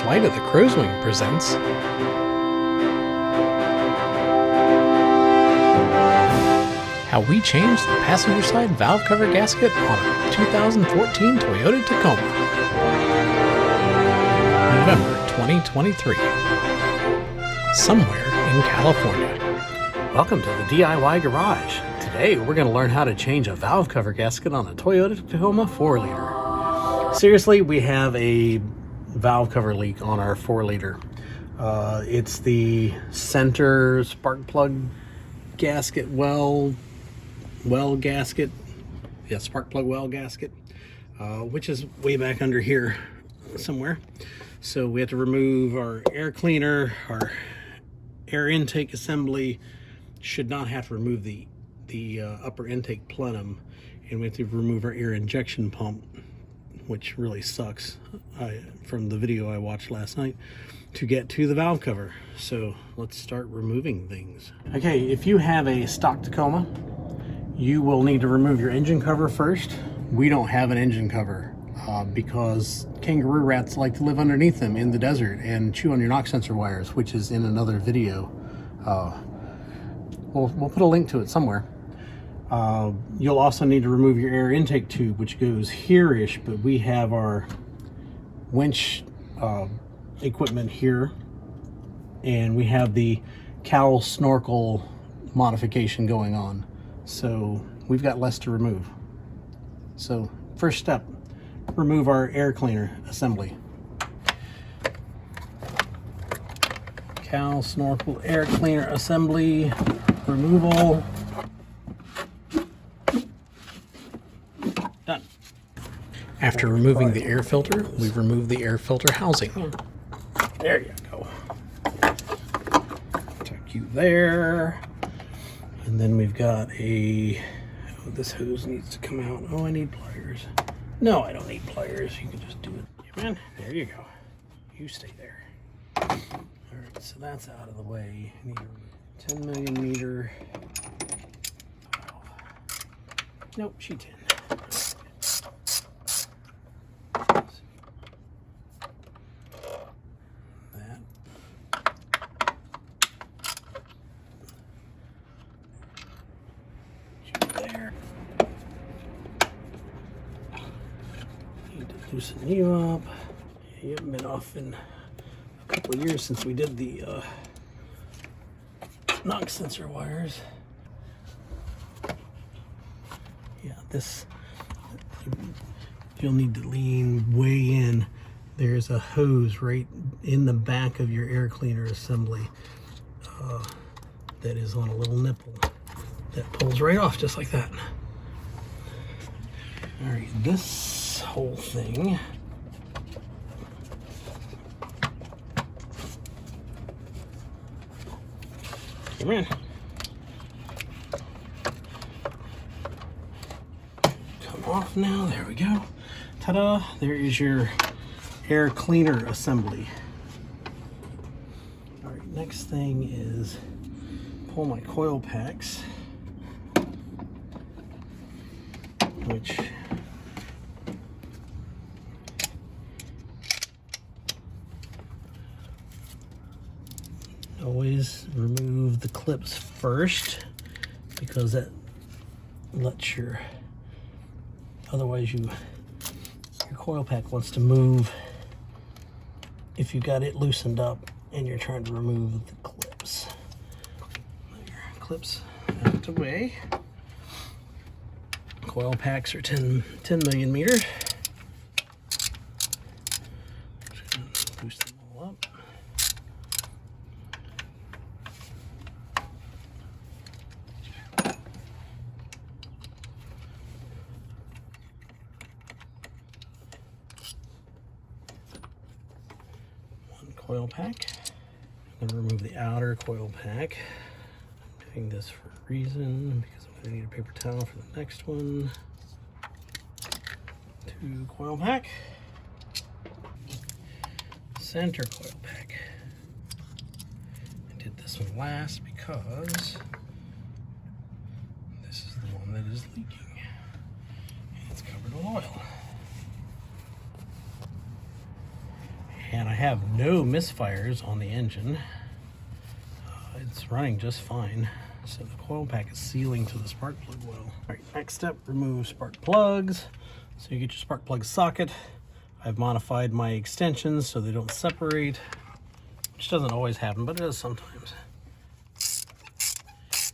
Flight of the Crow's Wing presents how we changed the passenger side valve cover gasket on a 2014 Toyota Tacoma. November 2023. Somewhere in California. Welcome to the DIY Garage. Today we're going to learn how to change a valve cover gasket on a Toyota Tacoma 4-liter. Seriously, we have a valve cover leak on our 4-liter. It's the center spark plug gasket well gasket. Yeah, spark plug well gasket, which is way back under here somewhere. So we have to remove our air cleaner, our air intake assembly. Should not have to remove the upper intake plenum, and we have to remove our air injection pump, which really sucks from the video I watched last night, to get to the valve cover. So let's start removing things. Okay, if you have a stock Tacoma, you will need to remove your engine cover first. We don't have an engine cover because kangaroo rats like to live underneath them in the desert and chew on your knock sensor wires, which is in another video. We'll put a link to it somewhere. You'll also need to remove your air intake tube, which goes here-ish, but we have our winch equipment here, and we have the cowl snorkel modification going on. So we've got less to remove. So first step, remove our air cleaner assembly. Cowl snorkel air cleaner assembly removal. Done. After removing the air filter, we remove the air filter housing. There you go. Tuck you there. And then we've got a, oh, this hose needs to come out. Oh, I need pliers. No, I don't need pliers. You can just do it. Yeah, man, there you go. You stay there. All right, so that's out of the way. I need a 10 millimeter. Nope, she 10. That. There. Need to loosen you up. You haven't been off in a couple of years since we did the knock sensor wires. Yeah, this, you'll need to lean way in. There's a hose right in the back of your air cleaner assembly that is on a little nipple that pulls right off just like that. All right, this whole thing, come in. Come off now, there we go. Ta-da, there is your air cleaner assembly. All right, next thing is pull my coil packs, which always remove the clips first, because that lets your, otherwise your coil pack wants to move if you got it loosened up and you're trying to remove the clips. Your clips out the way. Coil packs are 10 million meters. Just gonna boost them all up. Coil pack. I'm going to remove the outer coil pack. I'm doing this for a reason, because I'm going to need a paper towel for the next one. 2 coil pack. Center coil pack. I did this one last because this is the one that is leaking. And it's covered with oil. And I have no misfires on the engine. It's running just fine. So the coil pack is sealing to the spark plug well. All right, next step, remove spark plugs. So you get your spark plug socket. I've modified my extensions so they don't separate, which doesn't always happen, but it does sometimes.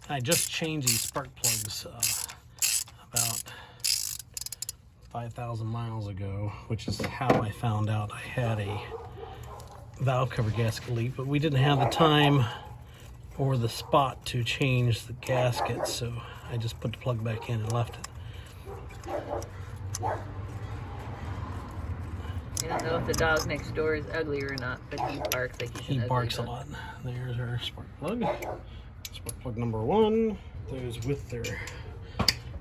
I just changed these spark plugs about 5,000 miles ago, which is how I found out I had a valve cover gasket leak, but we didn't have the time or the spot to change the gasket, so I just put the plug back in and left it. I don't know if the dog next door is ugly or not, but he barks like he's an ugly dog. He barks a lot. There's our spark plug. Spark plug number 1. Those with their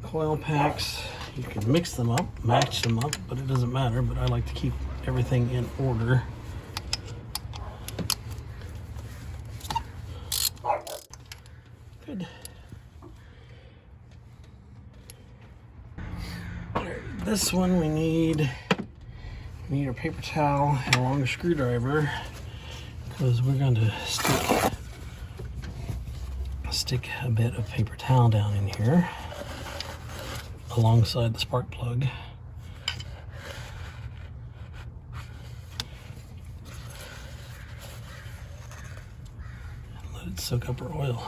coil packs. You can mix them up, match them up, but it doesn't matter. But I like to keep everything in order. Good. This one we need a paper towel and a longer screwdriver, because we're going to stick a bit of paper towel down in here alongside the spark plug. And let it soak up our oil.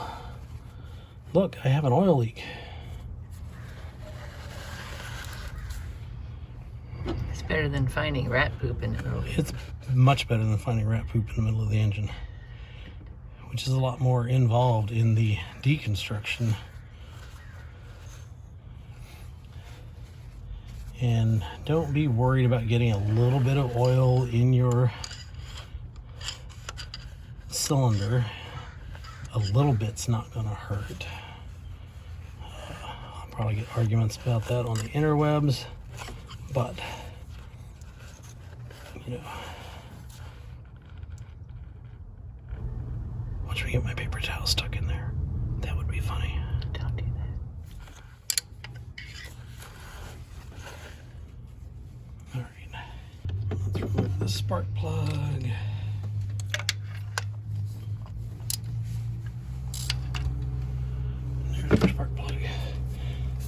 Look, I have an oil leak. It's better than finding rat poop in the middle. It's much better than finding rat poop in the middle of the engine, which is a lot more involved in the deconstruction. And don't be worried about getting a little bit of oil in your cylinder. A little bit's not gonna hurt. I'll probably get arguments about that on the interwebs, but you know, watch me get my paper towel stuck in there. That would be funny. Don't do that. All right, let's remove the spark plug. There's our spark plug.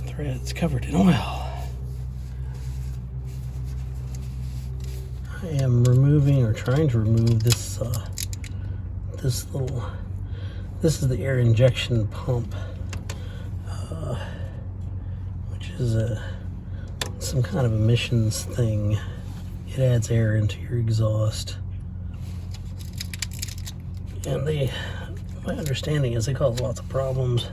Threads covered in oil. I am removing, or trying to remove this this is the air injection pump, which is some kind of emissions thing. It adds air into your exhaust, and my understanding is they cause lots of problems,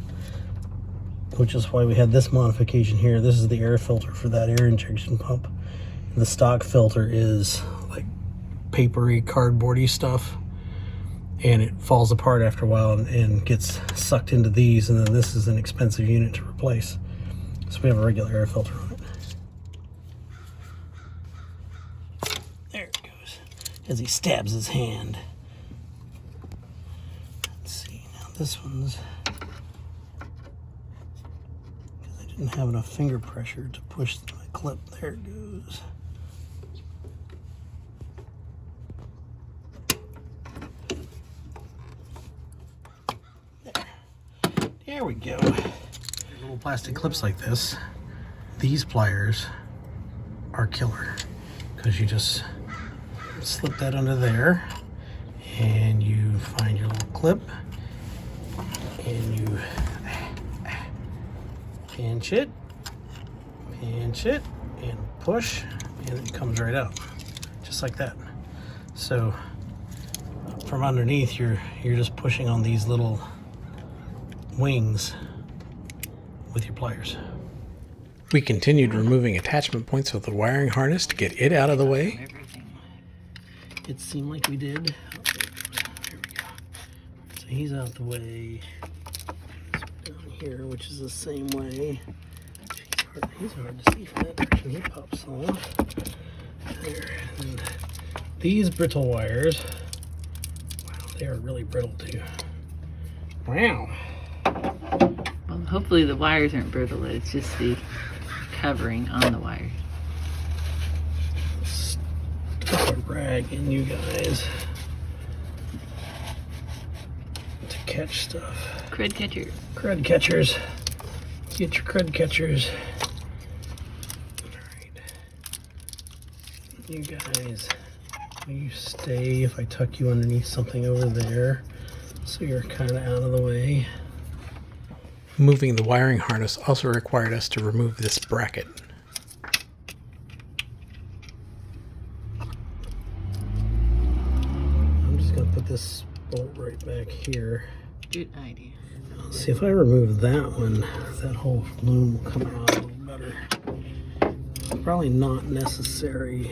which is why we had this modification here. This is the air filter for that air injection pump. And the stock filter is like papery, cardboardy stuff, and it falls apart after a while and gets sucked into these, and then this is an expensive unit to replace. So we have a regular air filter on it. There it goes, as he stabs his hand. Let's see, now this one's, because I didn't have enough finger pressure to push my clip. There it goes. There we go. Little plastic clips like this, these pliers are killer, because you just slip that under there and you find your little clip and you pinch it and push, and it comes right out just like that. So from underneath you're just pushing on these little wings with your pliers. We continued removing attachment points with the wiring harness to get it out of the way. It seemed like we did. There we go. So he's out the way. Down here, which is the same way. He's hard to see from that direction. He pops off. There. And these brittle wires, wow, they are really brittle too. Wow. Well, hopefully the wires aren't brittle. It's just the covering on the wires. Stuff a rag drag in, you guys, to catch stuff. Crud catcher. Crud catchers. Get your crud catchers. Alright. You guys, will you stay if I tuck you underneath something over there so you're kind of out of the way? Moving the wiring harness also required us to remove this bracket. I'm just going to put this bolt right back here. Good idea. See, if I remove that one, that whole loom will come out a little better. Probably not necessary.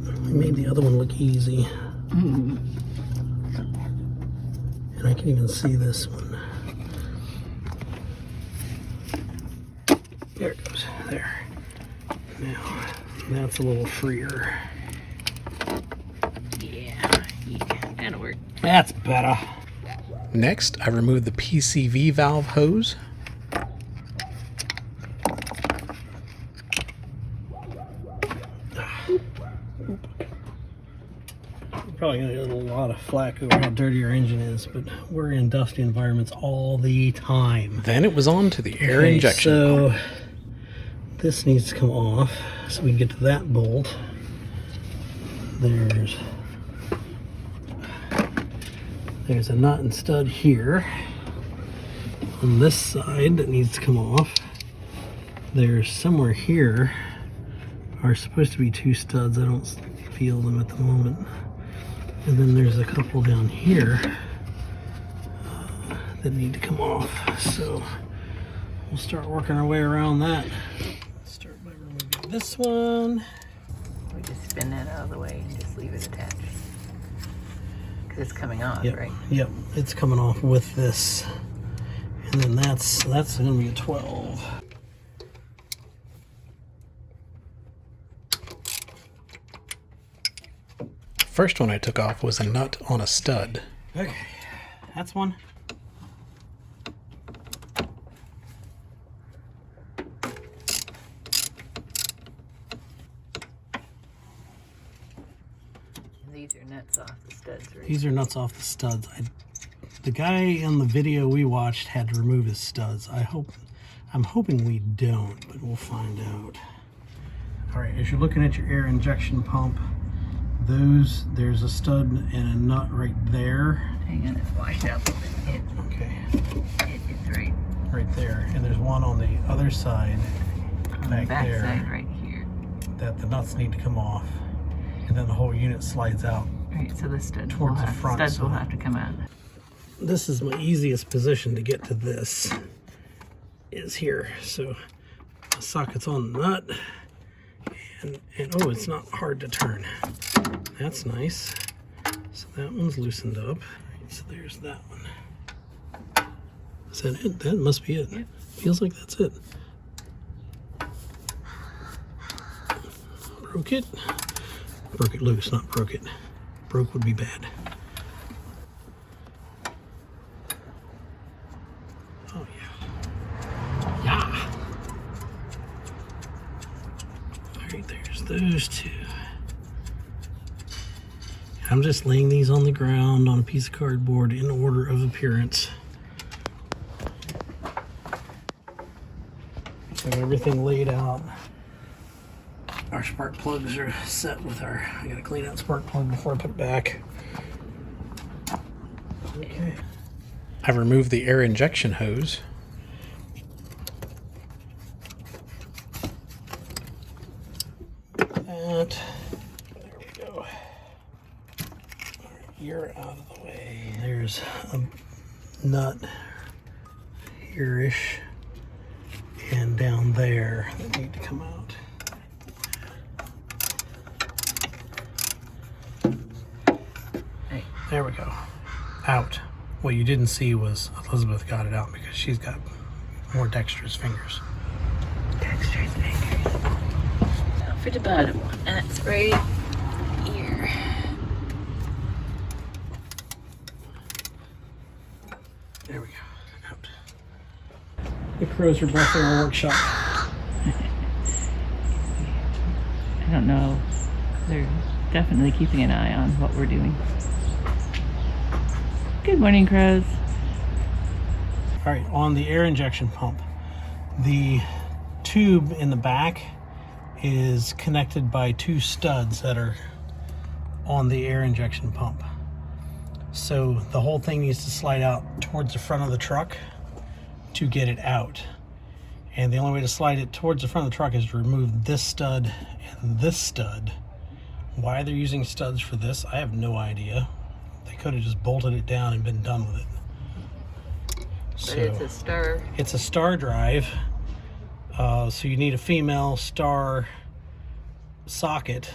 I made the other one look easy. And I can even see this one. There it goes. There. Now, that's a little freer. Yeah, that'll work. That's better. Next, I removed the PCV valve hose. Probably gonna get a lot of flack over how dirty your engine is, but we're in dusty environments all the time. Then it was on to the air injection. So this needs to come off so we can get to that bolt. There's a nut and stud here on this side that needs to come off. There's somewhere here are supposed to be two studs. I don't feel them at the moment. And then there's a couple down here that need to come off. So we'll start working our way around that. Start by removing this one. We just spin that out of the way and just leave it attached. Because it's coming off, Yep. right? Yep, it's coming off with this. And then that's gonna be a 12. First one I took off was a nut on a stud. Okay, that's one. These are nuts off the studs, right? These are nuts off the studs. The guy in the video we watched had to remove his studs. I'm hoping we don't, but we'll find out. All right, as you're looking at your air injection pump, there's a stud and a nut right there. Hang on, it's washed out a little bit. Okay. It's Right there. And there's one on the other side on back the back there side right here. that the nuts need to come off. And then the whole unit slides out. Right, so the studs Towards the front, studs will so- have to come out. This is my easiest position to get to this, is here. So the socket's on the nut. And oh, it's not hard to turn. That's nice. So that one's loosened up. So there's that one. Is that it? That must be it. Yep. Feels like that's it. Broke it. Broke it loose, not broke it. Broke would be bad. Oh yeah. Yeah. Alright, there's those two. I'm just laying these on the ground on a piece of cardboard in order of appearance. Have everything laid out. Our spark plugs are set with I gotta clean out spark plug before I put it back. Okay. I removed the air injection hose. There we go. You're out of the way. There's a nut here-ish and down there that need to come out. Hey. There we go. Out. What you didn't see was Elizabeth got it out because she's got more dexterous fingers. Dexterous fingers. Now for the bottom one. That's right here. There we go. Out. The crows are blessing our workshop. I don't know. They're definitely keeping an eye on what we're doing. Good morning, crows. All right, on the air injection pump, the tube in the back is connected by 2 studs that are on the air injection pump. So the whole thing needs to slide out towards the front of the truck to get it out. And the only way to slide it towards the front of the truck is to remove this stud and this stud. Why they're using studs for this, I have no idea. They could have just bolted it down and been done with it. But it's a star. It's a star drive. So you need a female star socket,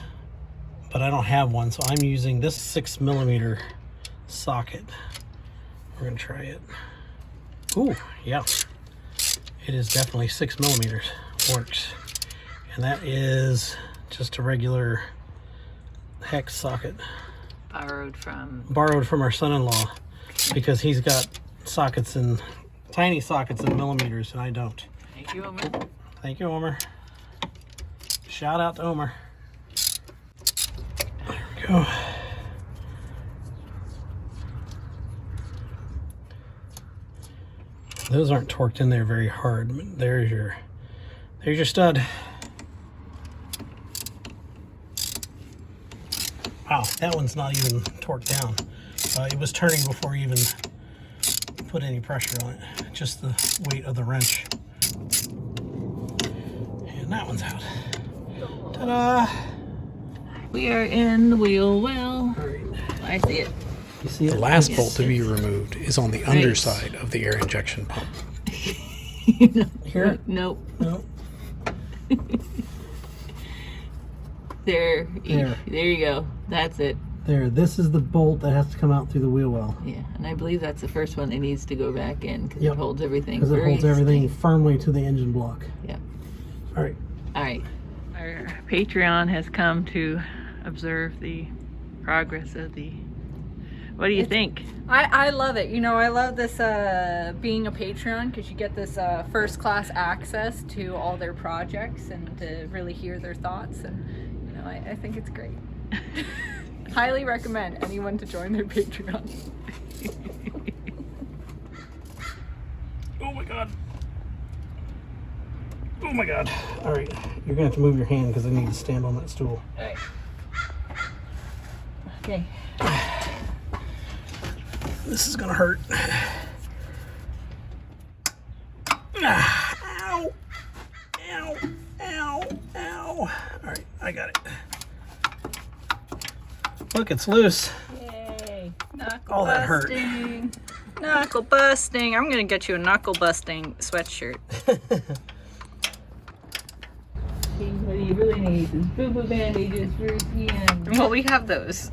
but I don't have one, so I'm using this 6mm socket. We're gonna try it. Ooh, yeah. It is definitely 6mm. Works. And that is just a regular hex socket. Borrowed from Our son-in-law, because he's got sockets and tiny sockets in millimeters, and I don't. Thank you, Omer. Thank you, Omer. Shout out to Omer. There we go. Those aren't torqued in there very hard, but there's your stud. Wow, that one's not even torqued down. It was turning before you even put any pressure on it. Just the weight of the wrench. And that one's out. Ta-da! We are in the wheel well. All right. I see it. You see it? The last bolt to be removed is on the underside of the air injection pump. Here? Nope. No. There you go. That's it. There. This is the bolt that has to come out through the wheel well. Yeah, and I believe that's the first one that needs to go back in because Yep. it holds everything. Because it very holds everything stiff. firmly to the engine block. Yep. All right. All right. Our Patreon has come to observe the progress of the. What do you think? I love it. You know, I love this being a Patreon because you get this first class access to all their projects and to really hear their thoughts. And, you know, I think it's great. Highly recommend anyone to join their Patreon. Oh my God. Oh my God. All right. You're going to have to move your hand because I need to stand on that stool. All right. Okay. This is going to hurt. Ow. Ow. Ow. Ow. All right. I got it. Look, it's loose. Yay. Knuckle Oh, that hurt. busting. Knuckle busting. I'm going to get you a knuckle busting sweatshirt. What do you really need is boo-boo bandages for his hand. Well, we have those.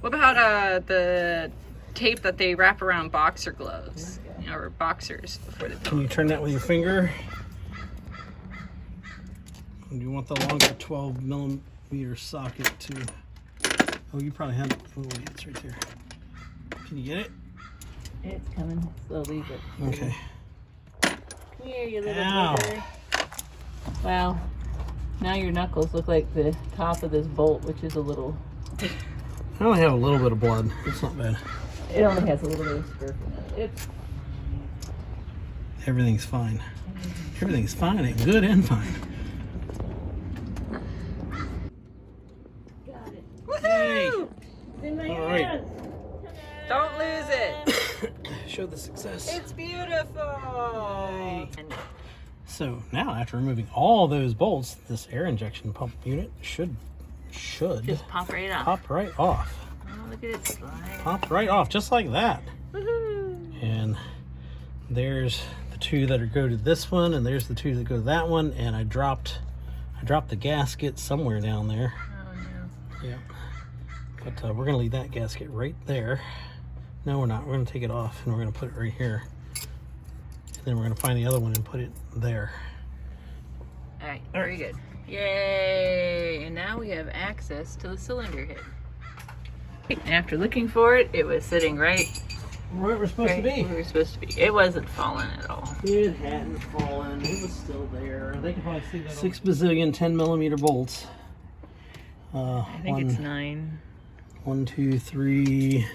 What about the tape that they wrap around boxer gloves? You know, or boxers before they Can you turn that with your finger? Do you want the longer 12mm socket to... Oh, you probably have it. Oh, wait, it's right there. Can you get it? It's coming slowly, but Okay. come here, you little Ow. bugger. Wow. Now your knuckles look like the top of this bolt, which is a little. I only have a little bit of blood. It's not bad. It only has a little bit of scurf in it. It's Everything's fine. Everything's fine and good and fine. got it. Yay! It's in my All right. hand. Don't lose it. Show the success. It's beautiful. And So now, after removing all those bolts, this air injection pump unit should just pop right off. pop right off. Oh, look at it slide. Pop right off, just like that. Woohoo! And there's the 2 that go to this one, and there's the 2 that go to that one. And I dropped the gasket somewhere down there. Oh no. Yeah. But we're gonna leave that gasket right there. No, we're not. We're gonna take it off and we're gonna put it right here. And then we're gonna find the other one and put it there. All right, very good. Yay! And now we have access to the cylinder head. After looking for it, it was sitting right where we're supposed to be. Where we're supposed to be. It wasn't falling at all. It hadn't fallen. It was still there. They can probably see that. 6 bazillion 10mm bolts. I think it's 9. 1, 2, 3,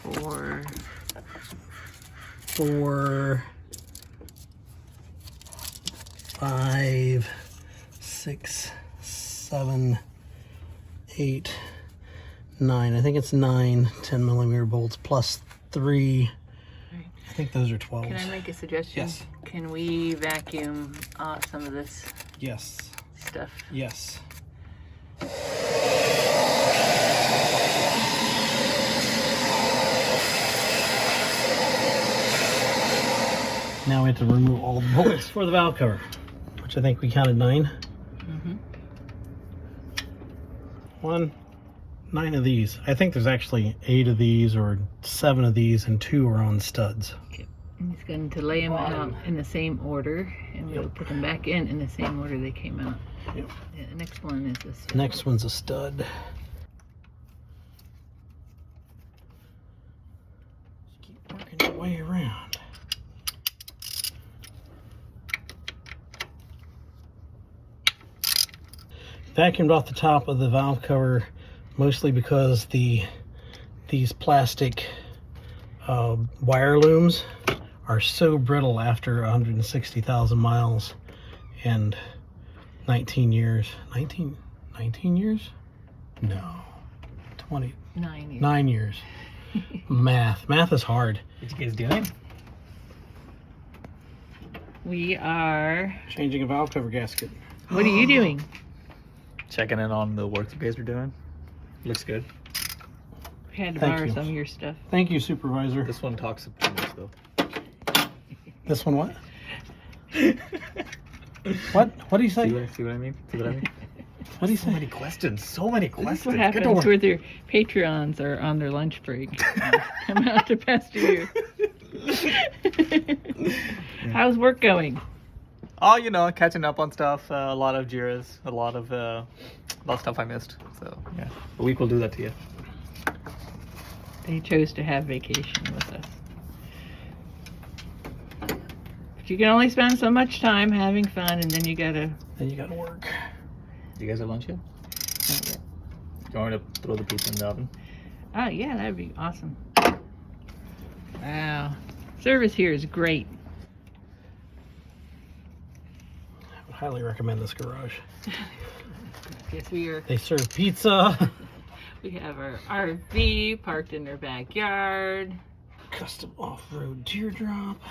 4. 4, 5, 6, 7, 8, 9. I think it's 9 10mm bolts plus 3. Right. I think those are 12s. Can I make a suggestion? Yes. Can we vacuum off some of this Yes. stuff? Yes. Now we have to remove all the bolts for the valve cover, which I think we counted 9. Mm-hmm. 9 of these. I think there's actually 8 of these or 7 of these and 2 are on studs. Yep. And he's going to lay them out in the same order, and we'll put them back in the same order they came out. Yep. Yeah, the next one is this. Next one's a stud. Just keep working your way around. Vacuumed off the top of the valve cover mostly because these plastic wire looms are so brittle after 160,000 miles and 19 years. 19 years? No. 20. 9 years. 9 years. Math is hard. What you guys doing? We are. Changing a valve cover gasket. What are you doing? Checking in on the work you guys are doing. Looks good. We had to Thank borrow you. some of your stuff. Thank you, supervisor. This one talks too much though. This one what? What do you say? See what I mean? See what I mean? What do you So say? many questions. So many This questions. is what Get to happens work. with your Patreons are on their lunch break. Come out to pester you. How's work going? Oh, you know, catching up on stuff. A lot of Jiras. A lot of stuff I missed. So yeah, a week will do that to you. They chose to have vacation with us. But you can only spend so much time having fun, and then you gotta. Then you gotta work. You guys have lunch yet? Do you want me to throw the pizza in the oven? Oh yeah, that'd be awesome. Wow, service here is great. I would highly recommend this garage. Yes, we are. They serve pizza. We have our RV parked in their backyard. Custom off-road teardrop.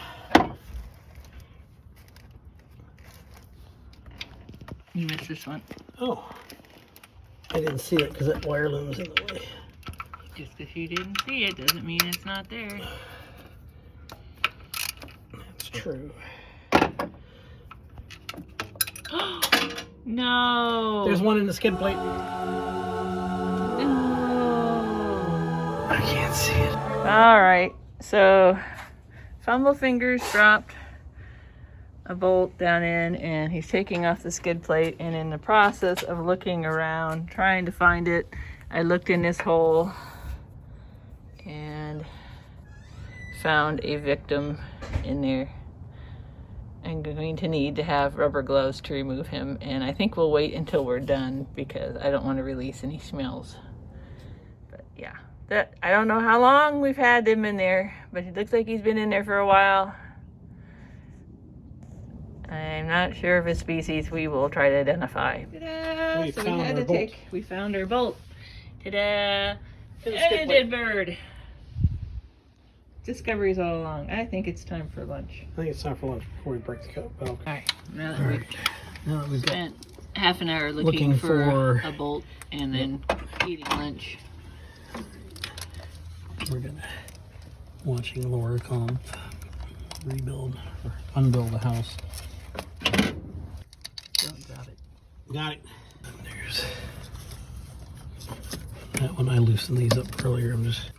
You missed this one. Oh, I didn't see it because that wire loom's in the way. Just because you didn't see it doesn't mean it's not there. That's true. No. There's one in the skid plate. No. I can't see it. All right. So, Fumble Fingers dropped a bolt down in, and he's taking off the skid plate. And in the process of looking around, trying to find it, I looked in this hole and found a victim in there. I'm going to need to have rubber gloves to remove him, and I think we'll wait until we're done because I don't want to release any smells. But yeah, I don't know how long we've had them in there, but it looks like he's been in there for a while. I'm not sure of a species. We will try to identify. Ta-da! We So found we had our to bolt. we found our bolt. Ta-da! To the skid And a plate. dead bird. Discoveries all along. I think it's time for lunch. I think it's time for lunch before we break the cup. Oh, All right. Now that we've now that we've got spent half an hour Looking looking for- for a bolt and then eating lunch. We're gonna watching Laura Kampf rebuild or unbuild the house. Got it. Got it. There's that one. I loosened these up earlier. I'm just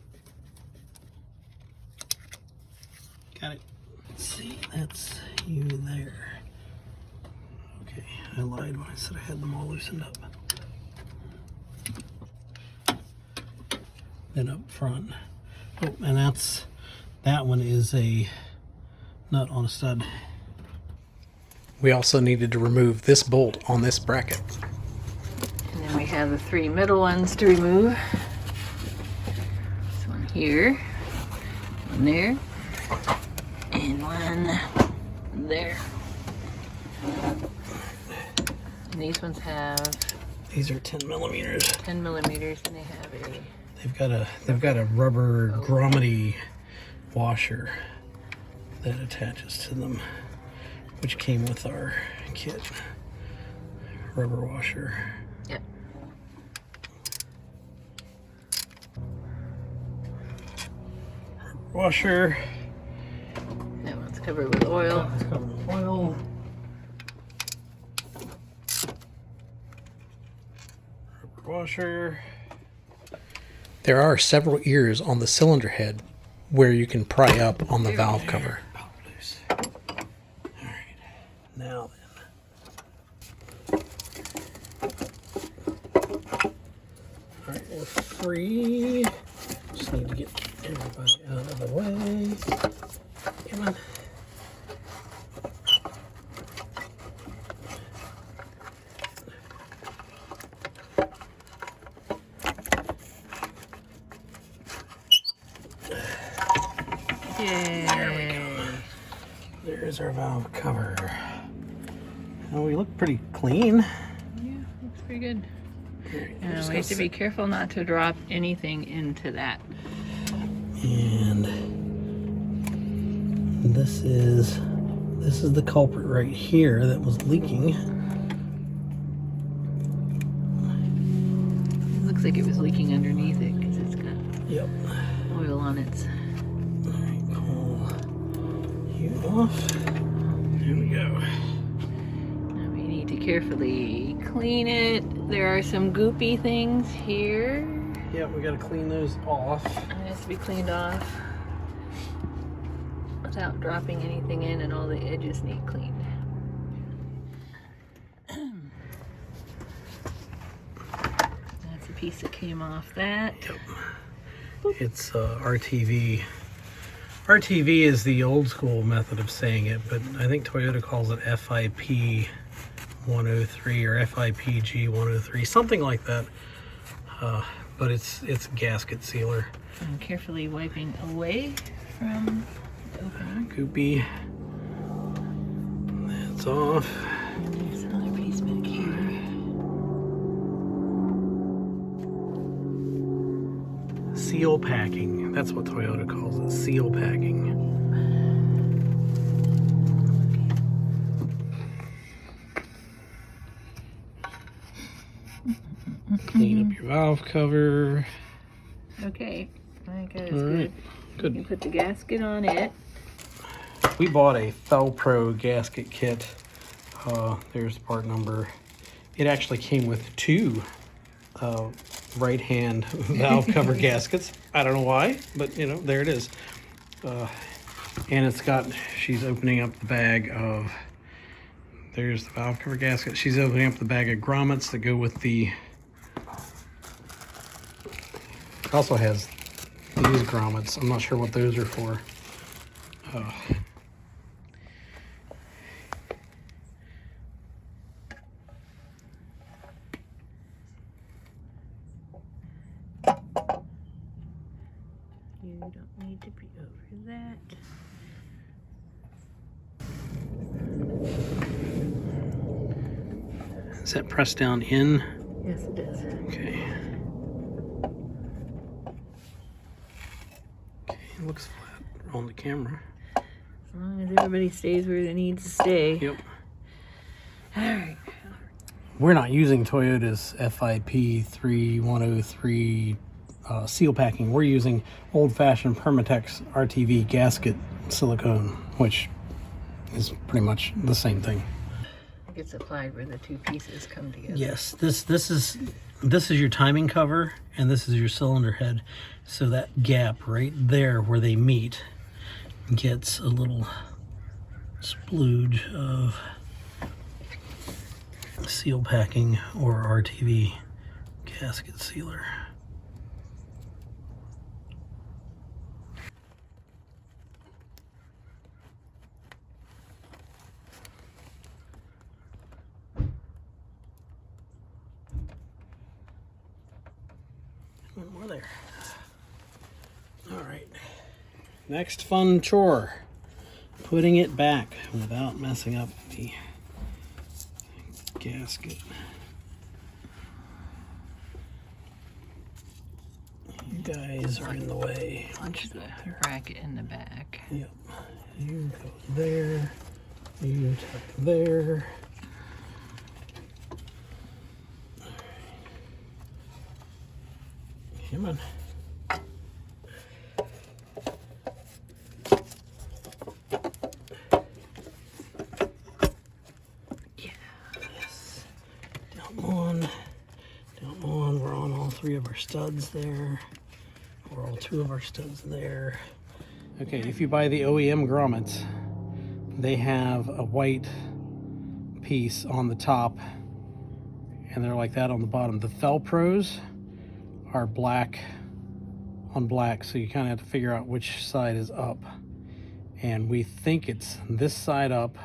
got it. Let's see. That's you there. Okay, I lied when I said I had them all loosened up. Then up front, Oh, and that one is a nut on a stud. We also needed to remove this bolt on this bracket. And then we have the 3 middle ones to remove. This one here, one there, and one there. And these ones have These are 10 millimeters. 10 millimeters, and they have They've got a rubber grommet washer that attaches to them, which came with our kit. Rubber washer. Yep. Rubber washer. That one's covered with oil. It's covered with oil. Rubber washer. There are several ears on the cylinder head where you can pry up on the valve cover. Pop loose. Alright. Now then. Alright, we're free. Just need to get everybody out of the way. Come on. There we go. There's our valve cover. Well, we look pretty clean. Yeah, looks pretty good. Right, And we have to be careful not to drop anything into that. And this is the culprit right here that was leaking. It looks like it was leaking underneath it because it's got Yep. oil on it. Alright, pull you off. There we go. Now we need to carefully clean it. There are some goopy things here. Yep, we gotta clean those off. It has to be cleaned off without dropping anything in, and all the edges need cleaned. That's a piece that came off that. Yep. It's RTV. RTV is the old school method of saying it, but I think Toyota calls it FIP 103 or FIPG 103, something like that. But it's gasket sealer. I'm carefully wiping away from the opening. Goopy. That's off. And there's another piece back here. Seal packing. That's what Toyota calls it. Seal packing. Clean up your valve cover. Okay, I think that is All good. right, good. You can put the gasket on it. We bought a Felpro gasket kit. There's the part number. It actually came with 2 right-hand valve cover gaskets. I don't know why, but you know, there it is. And it's got, she's opening up the bag of, there's the valve cover gasket. She's opening up the bag of grommets that go with the, it also has these grommets. I'm not sure what those are for. You don't need to be over that. Is that pressed down in? Yes, it is. Okay. Okay, it looks flat on the camera. As long as everybody stays where they need to stay. Yep. Alright. We're not using Toyota's FIP 3103 seal packing. We're using old-fashioned Permatex RTV gasket silicone, which is pretty much the same thing. It gets applied where the 2 pieces come together. Yes, this is your timing cover, and this is your cylinder head. So that gap right there where they meet gets a little splooge of seal packing or RTV gasket sealer. Next fun chore, putting it back without messing up the gasket. You guys are in the way. Punch the bracket in the back. Yep. You go there. You tuck there. Come on. Yes. Down on. Down on. We're on all 3 of our studs there. We're all 2 of our studs there. Okay, if you buy the OEM grommets, they have a white piece on the top and they're like that on the bottom. The Felpros are black on black, so you kind of have to figure out which side is up. And we think it's this side up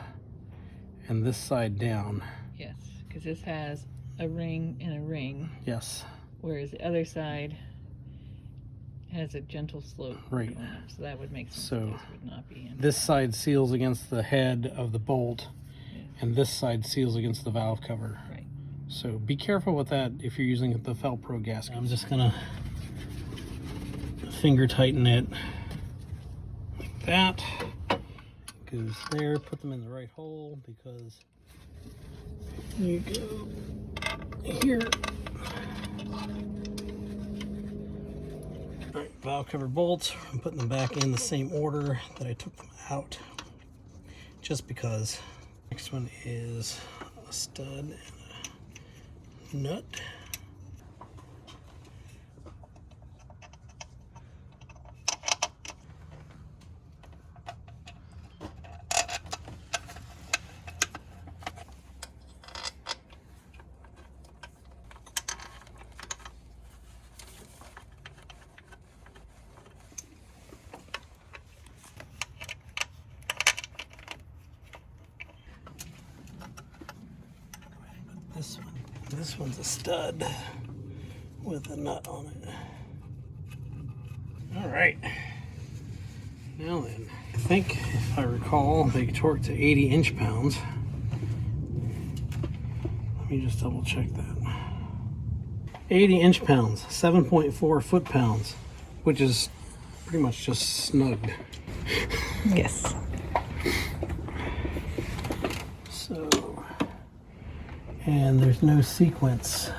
and this side down. Yes, because this has a ring and a ring, Yes, whereas the other side has a gentle slope. right. going up, so that would make sense. So, that this would not be in. This side seals against the head of the bolt, and this side seals against the valve cover. Right. So be careful with that if you're using the Felpro gasket. I'm just gonna finger tighten it like that. Goes there, put them in the right hole because you go here. All right, valve cover bolts, I'm putting them back in the same order that I took them out, just because. Next one is a stud and a nut. This one's a stud with a nut on it. All right. Now then, I think if I recall, they torque to 80 inch-pounds. Let me just double check that. 80 inch-pounds, 7.4 foot-pounds, which is pretty much just snugged. Yes. So, and there's no sequence.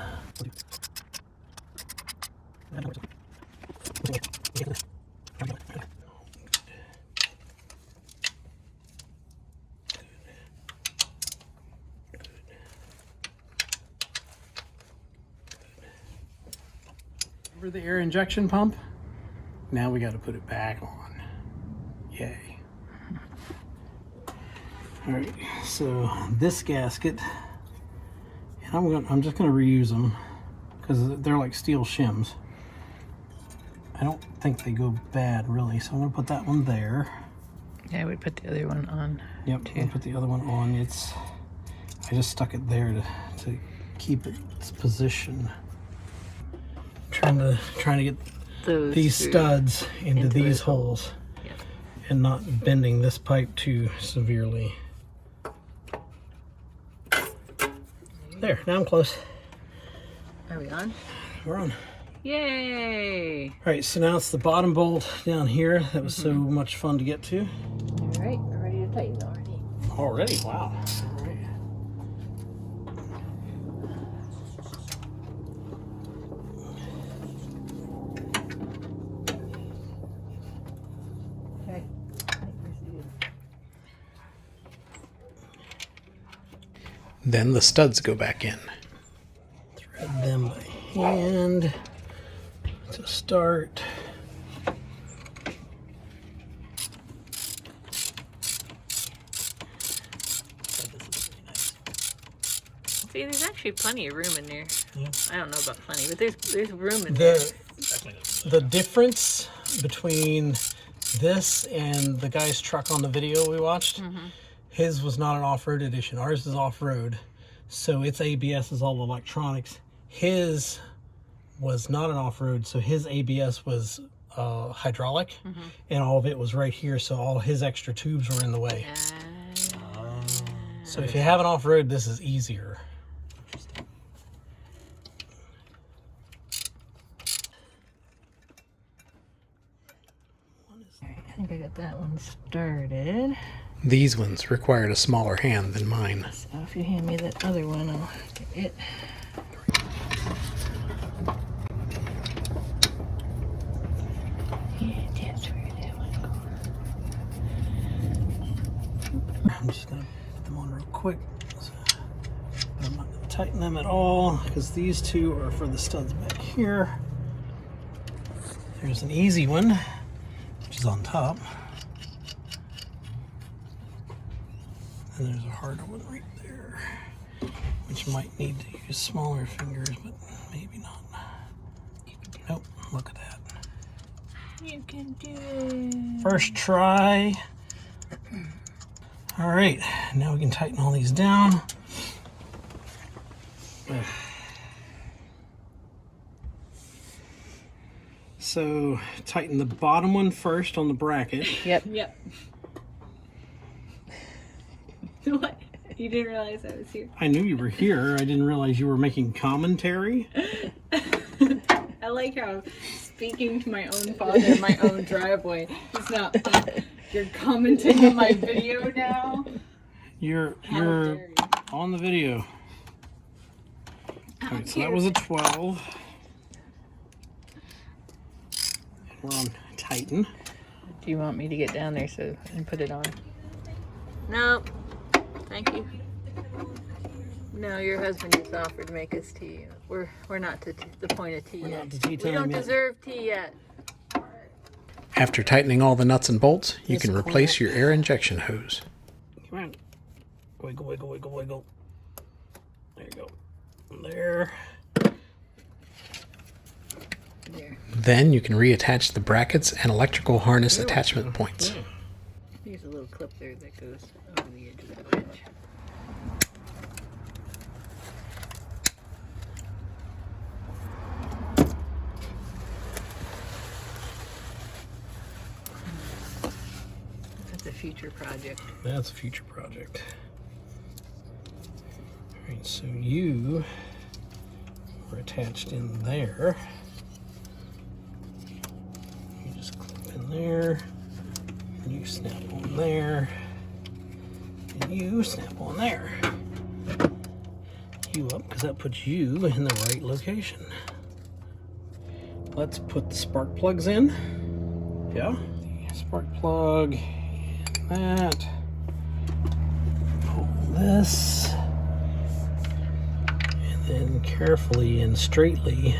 Over the air injection pump. Now we got to put it back on. Yay. All right, so this gasket, and I'm just gonna reuse them because they're like steel shims. I don't think they go bad really, so I'm gonna put that one there. Yeah, I would put the other one on. Yep, too. I'll put the other one on. I just stuck it there to keep its position. Trying to get Those these through studs into these those holes. Yep. And not bending this pipe too severely. There, now I'm close. Are we on? We're on. Yay! All right, so now it's the bottom bolt down here. That was so much fun to get to. All right, we're ready to tighten already. Already, wow. All right. Okay. Then the studs go back in. Thread them by hand to start. See, there's actually plenty of room in there. Yeah. I don't know about plenty, but there's room in there. The difference between this and the guy's truck on the video we watched, his was not an off-road edition. Ours is off-road, so its ABS is all electronics. His was not an off-road, so his ABS was hydraulic, and all of it was right here, so all his extra tubes were in the way. So if you have an off-road, this is easier. I think I got that one started. These ones required a smaller hand than mine. So if you hand me that other one, I'll get it. Yeah, that's where that one goes. I'm just gonna put them on real quick. So I'm not gonna tighten them at all because these two are for the studs back here. There's an easy one, which is on top. And there's a harder one right there, which might need to use smaller fingers, but maybe not. Nope, look at that. You can do it. First try. All right, now we can tighten all these down. So tighten the bottom one first on the bracket. Yep. Yep. What? You didn't realize I was here? I knew you were here. I didn't realize you were making commentary. I like how speaking to my own father in my own driveway is not, you're commenting on my video now? You're How dare you. on the video. All right, so that was a 12. And we're on tighten. Do you want me to get down there and put it on? Nope. Thank you. No, your husband just offered to make us tea. We're not to the point of tea We're yet. not to tea We time don't yet. deserve tea yet. After tightening all the nuts and bolts, you Yes, can replace your air injection hose. Come on. Wiggle, wiggle, wiggle, wiggle. There you go. There. There. Then you can reattach the brackets and electrical harness attachment points. There's a little clip there that goes over the edge of that wedge. That's a future project. That's a future project. All right, so you were attached in there. You just clip in there, and you snap on there, and you snap on there. You up, because that puts you in the right location. Let's put the spark plugs in. Yeah, spark plug. That, pull this, and then carefully and straightly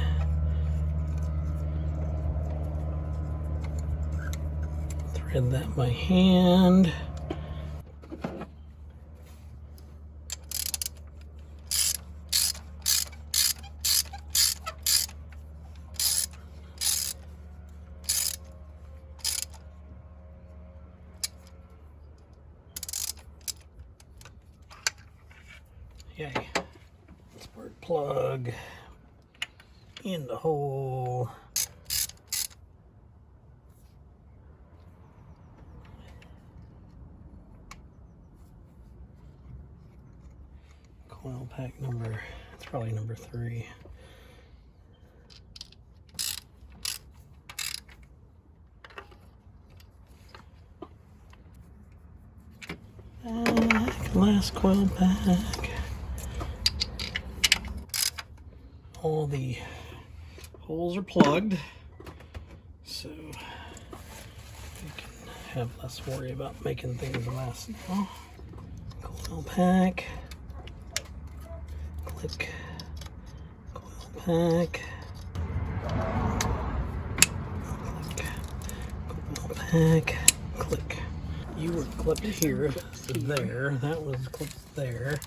thread that by hand. Yay. Spark plug in the hole. Coil pack number, it's probably number 3. Last coil pack. All the holes are plugged, so we can have less worry about making things last now. Coil pack, click, coil pack, click, coil pack, click. You were clipped here to there, that was clipped there.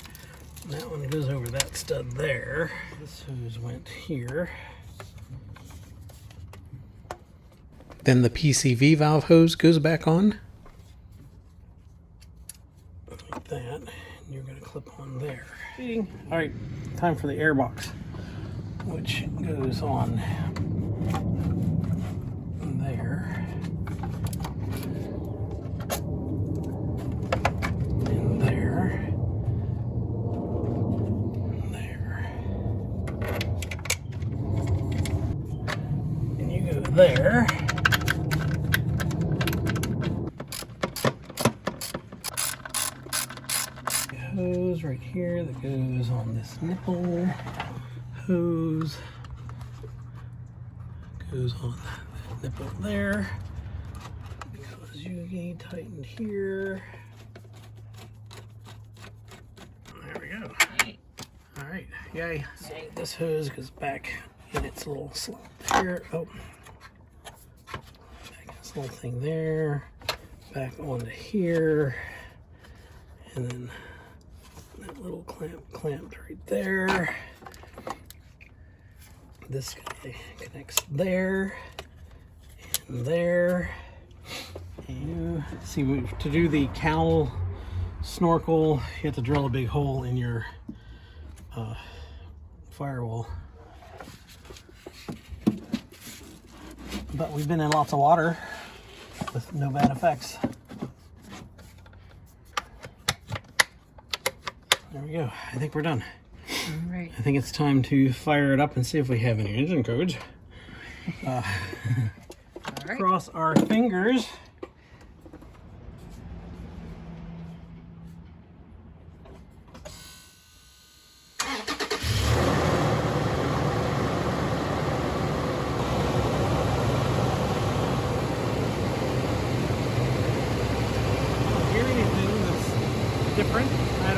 That one goes over that stud there. This hose went here. Then the PCV valve hose goes back on. Like that. And you're going to clip on there. All right, time for the air box, which goes on there. there. Hose right here that goes on this nipple. Hose goes on that nipple there. Because you get tightened here. There we go. All right, yay. So this hose goes back in its little slot there. Oh, back in this little thing there. Back onto here. And then that little clamped right there. This guy connects there and there. And see, to do the cowl snorkel, you have to drill a big hole in your firewall. But we've been in lots of water with no bad effects. There we go. I think we're done. All right. I think it's time to fire it up and see if we have any engine codes. All right. Cross our fingers. Different. I'm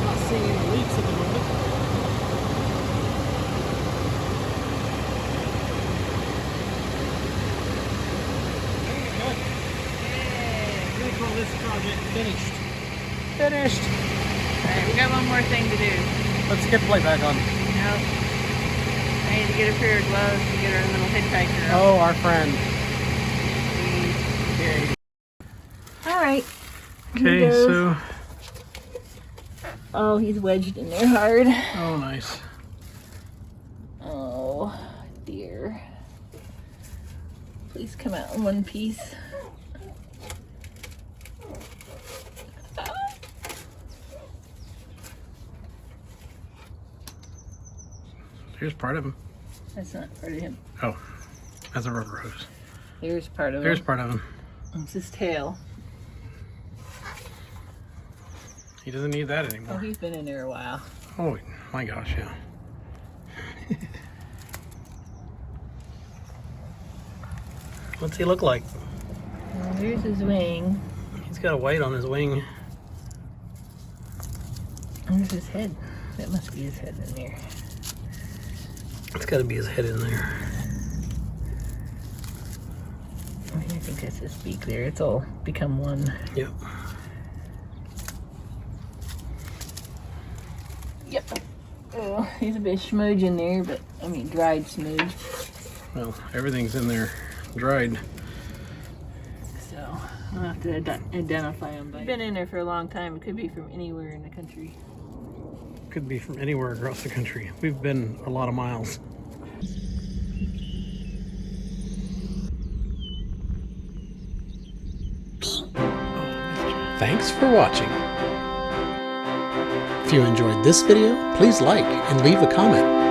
not seeing any leaks at the moment. We're gonna call this project finished. Finished. All right, we got one more thing to do. Let's get the light back on. Nope. I need to get a pair of gloves to get our little hitchhiker. Oh, our friend. Yay. All right. Okay, goes. so. Oh, he's wedged in there hard. Oh, nice. Oh, dear. Please come out in one piece. Here's part of him. That's not part of him. Oh, that's a rubber hose. Here's part of Here's him. part of him. It's his tail. He doesn't need that Oh, anymore. he's been in there a while. Oh my gosh, yeah. What's he look like? Well, here's his wing. He's got a white on his wing. There's his head. That must be his head in there. It's got to be his head in there. I think that's his beak there. It's all become one. Yep. Yep. Oh, he's a bit smudge in there, but I mean dried smudge. Well, everything's in there dried. So I'll have to identify him. But he's been in there for a long time. It could be from anywhere in the country. Could be from anywhere across the country. We've been a lot of miles. Thanks for watching. If you enjoyed this video, please like and leave a comment.